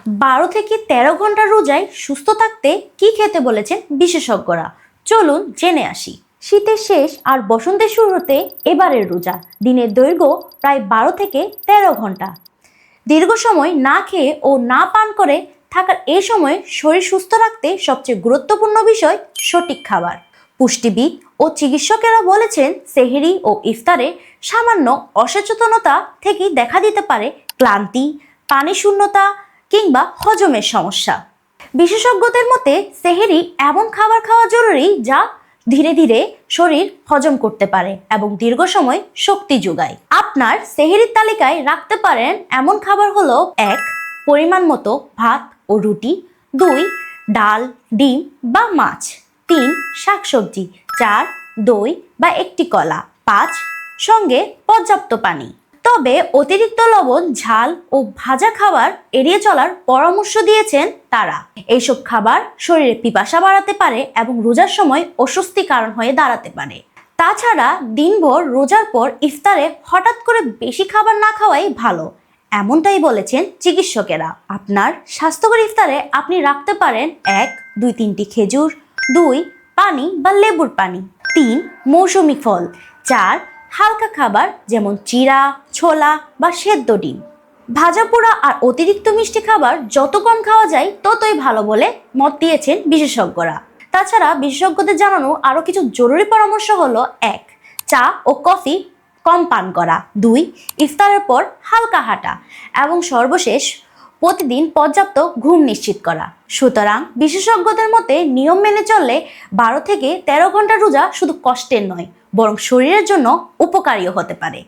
12 থেকে 13 ঘন্টা রোজায় সুস্থ থাকতে কি খেতে বলেছেন বিশেষজ্ঞরা? চলুন জেনে আসি। শীতের শেষ আর বসন্তের শুরুতে এবারের রোজা দিনের দৈর্ঘ্য প্রায় 12 থেকে 13 ঘন্টা। দীর্ঘ সময় না খেয়ে ও না পান করে থাকার এই সময়ে শরীর সুস্থ রাখতে সবচেয়ে গুরুত্বপূর্ণ বিষয় সঠিক খাবার। পুষ্টিবিদ ও চিকিৎসকেরা বলেছেন, সেহরি ও ইফতারে সামান্য অসচেতনতা থেকেই দেখা দিতে পারে ক্লান্তি, পানি শূন্যতা কিংবা হজমের সমস্যা। বিশেষজ্ঞদের মতে সেহরি এমন খাবার খাওয়া জরুরি যা ধীরে ধীরে শরীর হজম করতে পারে এবং দীর্ঘ সময় শক্তি যোগায়। আপনার সেহরির তালিকায় রাখতে পারেন এমন খাবার হলো: 1. পরিমাণ মতো ভাত ও রুটি। 2. ডাল, ডিম বা মাছ। 3. শাকসবজি। 4. দই বা একটি কলা। 5. সঙ্গে পর্যাপ্ত পানি। তবে অতিরিক্ত লবণ, ঝাল ও ভাজা খাবার এড়িয়ে চলার পরামর্শ দিয়েছেন তারা। এইসব খাবার শরীরে পিপাসা বাড়াতে পারে এবং রোজার সময় অস্বস্তি কারণ হয়ে দাঁড়াতে পারে। তাছাড়া দিনভর রোজার পর ইফতারে হঠাৎ করে বেশি খাবার না খাওয়াই ভালো, এমনটাই বলেছেন চিকিৎসকেরা। আপনার স্বাস্থ্যকর ইফতারে আপনি রাখতে পারেন: 1. 2-3টি খেজুর। 2. পানি বা লেবুর পানি। 3. মৌসুমী ফল। 4. হালকা খাবার যেমন চিড়া, ছোলা বা সেদ্ধ ডিম। ভাজা পোড়া আর অতিরিক্ত মিষ্টি খাবার যত কম খাওয়া যায় ততই ভালো বলে মত দিয়েছেন বিশেষজ্ঞরা। তাছাড়া বিশেষজ্ঞদের জানানো আরও কিছু জরুরি পরামর্শ হলো: 1. চা ও কফি কম পান করা। 2. ইফতারের পর হালকা হাঁটা এবং সর্বশেষ প্রতিদিন পর্যাপ্ত ঘুম নিশ্চিত করা। সুতরাং বিশেষজ্ঞদের মতে নিয়ম মেনে চললে 12 থেকে 13 ঘন্টা রোজা শুধু কষ্টের নয়, বরং শরীরের জন্য উপকারীও হতে পারে।